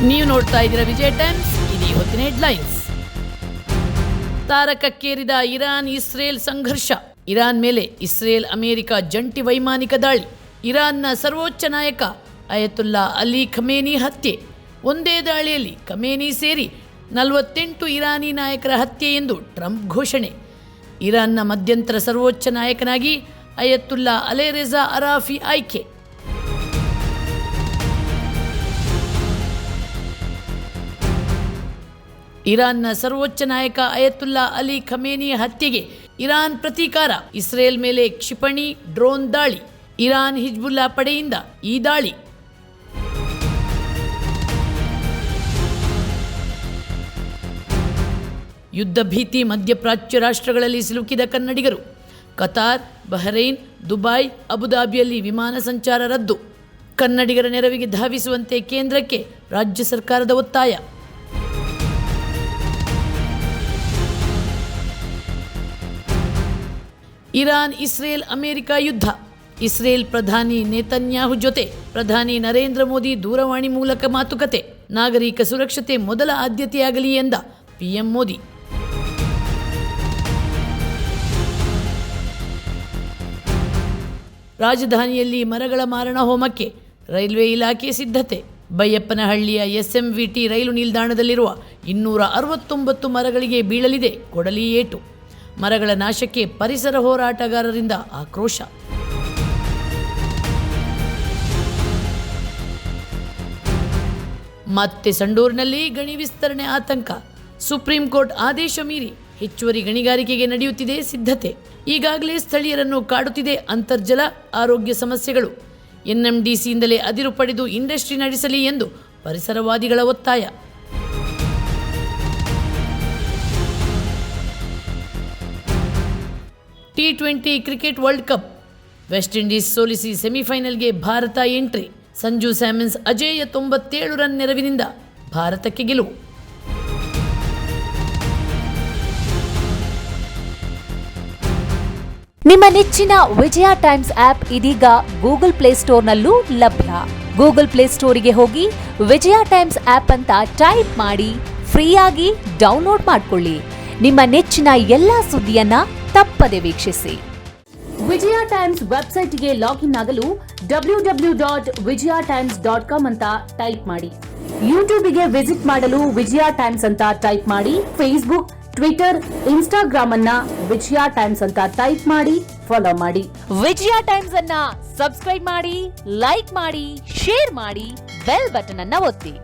ನೀವು ನೋಡ್ತಾ ಇದ್ದೀರಾ ವಿಜಯ ಟೈಮ್ಸ್. ಇದು ಹೊತ್ತಿನ ಹೆಡ್ಲೈನ್ಸ್. ತಾರಕಕ್ಕೇರಿದ ಇರಾನ್ ಇಸ್ರೇಲ್ ಸಂಘರ್ಷ. ಇರಾನ್ ಮೇಲೆ ಇಸ್ರೇಲ್ ಅಮೆರಿಕ ಜಂಟಿ ವೈಮಾನಿಕ ದಾಳಿ. ಇರಾನ್ನ ಸರ್ವೋಚ್ಚ ನಾಯಕ ಅಯತುಲ್ಲಾ ಅಲಿ ಖಮೇನಿ ಹತ್ಯೆ. ಒಂದೇ ದಾಳಿಯಲ್ಲಿ ಖಮೇನಿ ಸೇರಿ 48 ಇರಾನಿ ನಾಯಕರ ಹತ್ಯೆ ಎಂದು ಟ್ರಂಪ್ ಘೋಷಣೆ. ಇರಾನ್ನ ಮಧ್ಯಂತರ ಸರ್ವೋಚ್ಚ ನಾಯಕನಾಗಿ ಅಯತುಲ್ಲಾ ಅಲಿರೆಜಾ ಅರಾಫಿ ಆಯ್ಕೆ. ಇರಾನ್ನ ಸರ್ವೋಚ್ಚ ನಾಯಕ ಅಯತುಲ್ಲಾ ಅಲಿ ಖಮೇನಿ ಹತ್ಯೆಗೆ ಇರಾನ್ ಪ್ರತೀಕಾರ. ಇಸ್ರೇಲ್ ಮೇಲೆ ಕ್ಷಿಪಣಿ ಡ್ರೋನ್ ದಾಳಿ. ಇರಾನ್ ಹಿಜ್ಬುಲ್ಲಾ ಪಡೆಯಿಂದ ಈ ದಾಳಿ. ಯುದ್ಧ ಭೀತಿ ಮಧ್ಯಪ್ರಾಚ್ಯ ರಾಷ್ಟ್ರಗಳಲ್ಲಿ ಸಿಲುಕಿದ ಕನ್ನಡಿಗರು. ಕತಾರ್, ಬಹರೈನ್, ದುಬೈ, ಅಬುದಾಬಿಯಲ್ಲಿ ವಿಮಾನ ಸಂಚಾರ ರದ್ದು. ಕನ್ನಡಿಗರ ನೆರವಿಗೆ ಧಾವಿಸುವಂತೆ ಕೇಂದ್ರಕ್ಕೆ ರಾಜ್ಯ ಸರ್ಕಾರದ ಒತ್ತಾಯ. ಇರಾನ್ ಇಸ್ರೇಲ್ ಅಮೆರಿಕ ಯುದ್ಧ. ಇಸ್ರೇಲ್ ಪ್ರಧಾನಿ ನೇತನ್ಯಾಹು ಜೊತೆ ಪ್ರಧಾನಿ ನರೇಂದ್ರ ಮೋದಿ ದೂರವಾಣಿ ಮೂಲಕ ಮಾತುಕತೆ. ನಾಗರಿಕ ಸುರಕ್ಷತೆ ಮೊದಲ ಆದ್ಯತೆಯಾಗಲಿ ಎಂದ ಪಿಎಂ ಮೋದಿ. ರಾಜಧಾನಿಯಲ್ಲಿ ಮರಗಳ ಮಾರಣ ಹೋಮಕ್ಕೆ ರೈಲ್ವೆ ಇಲಾಖೆ ಸಿದ್ಧತೆ. ಬೈಯಪ್ಪನಹಳ್ಳಿಯ ಎಸ್ಎಂವಿಟಿ ರೈಲು ನಿಲ್ದಾಣದಲ್ಲಿರುವ 269 ಮರಗಳಿಗೆ ಬೀಳಲಿದೆ ಕೊಡಲಿ ಏಟು. ಮರಗಳ ನಾಶಕ್ಕೆ ಪರಿಸರ ಹೋರಾಟಗಾರರಿಂದ ಆಕ್ರೋಶ. ಮತ್ತೆ ಸಂಡೂರಿನಲ್ಲಿ ಗಣಿ ವಿಸ್ತರಣೆ ಆತಂಕ. ಸುಪ್ರೀಂ ಕೋರ್ಟ್ ಆದೇಶ ಮೀರಿ ಹೆಚ್ಚುವರಿ ಗಣಿಗಾರಿಕೆಗೆ ನಡೆಯುತ್ತಿದೆ ಸಿದ್ಧತೆ. ಈಗಾಗಲೇ ಸ್ಥಳೀಯರನ್ನು ಕಾಡುತ್ತಿದೆ ಅಂತರ್ಜಲ ಆರೋಗ್ಯ ಸಮಸ್ಯೆಗಳು. ಎನ್ಎಂಡಿಸಿಯಿಂದಲೇ ಅದಿರು ಪಡೆದು ಇಂಡಸ್ಟ್ರಿ ನಡೆಸಲಿ ಎಂದು ಪರಿಸರವಾದಿಗಳ ಒತ್ತಾಯ. T20 cricket world cup. West Indies ಸೋಲಿಸಿ ಸೆಮಿಫೈನಲ್ಗೆ ಭಾರತ ಎಂಟ್ರಿ. ಸಂಜು ಸ್ಯಾಮ್ಸನ್ ಅಜೇಯ 97 ರನ್ ನೆರವಿನಿಂದ ಭಾರತಕ್ಕೆ ಗೆಲುವು. ನಿಮ್ಮ ನೆಚ್ಚಿನ ವಿಜಯ ಟೈಮ್ಸ್ ಆಪ್ ಇದೀಗ ಗೂಗಲ್ ಪ್ಲೇಸ್ಟೋರ್ನಲ್ಲೂ ಲಭ್ಯ. ಗೂಗಲ್ ಪ್ಲೇಸ್ಟೋರಿಗೆ ಹೋಗಿ ವಿಜಯ ಟೈಮ್ಸ್ ಆಪ್ ಅಂತ ಟೈಪ್ ಮಾಡಿ ಫ್ರೀಯಾಗಿ ಡೌನ್ಲೋಡ್ ಮಾಡಿಕೊಳ್ಳಿ. ನಿಮ್ಮ ನೆಚ್ಚಿನ ಎಲ್ಲಾ ಸುದ್ದಿಯನ್ನ ತಪ್ಪದೆ ವೀಕ್ಷಿಸಿ. ವಿಜಯ ಟೈಮ್ಸ್ ವೆಬ್ಸೈಟ್ಗೆ ಲಾಗಿನ್ ಆಗಲು www.vijayatimes.com ಅಂತ ಟೈಪ್ ಮಾಡಿ. ಯೂಟ್ಯೂಬ್ಗೆ ವಿಸಿಟ್ ಮಾಡಲು ವಿಜಯ ಟೈಮ್ಸ್ ಅಂತ ಟೈಪ್ ಮಾಡಿ. ಫೇಸ್ಬುಕ್, ಟ್ವಿಟರ್, ಇನ್ಸ್ಟಾಗ್ರಾಮ್ ಅನ್ನ ವಿಜಯ ಟೈಮ್ಸ್ ಅಂತ ಟೈಪ್ ಮಾಡಿ ಫಾಲೋ ಮಾಡಿ. ವಿಜಯ ಟೈಮ್ಸ್ ಅನ್ನ ಸಬ್ಸ್ಕ್ರೈಬ್ ಮಾಡಿ, ಲೈಕ್ ಮಾಡಿ, ಶೇರ್ ಮಾಡಿ, ಬೆಲ್ ಬಟನ್ ಅನ್ನ ಒತ್ತಿ.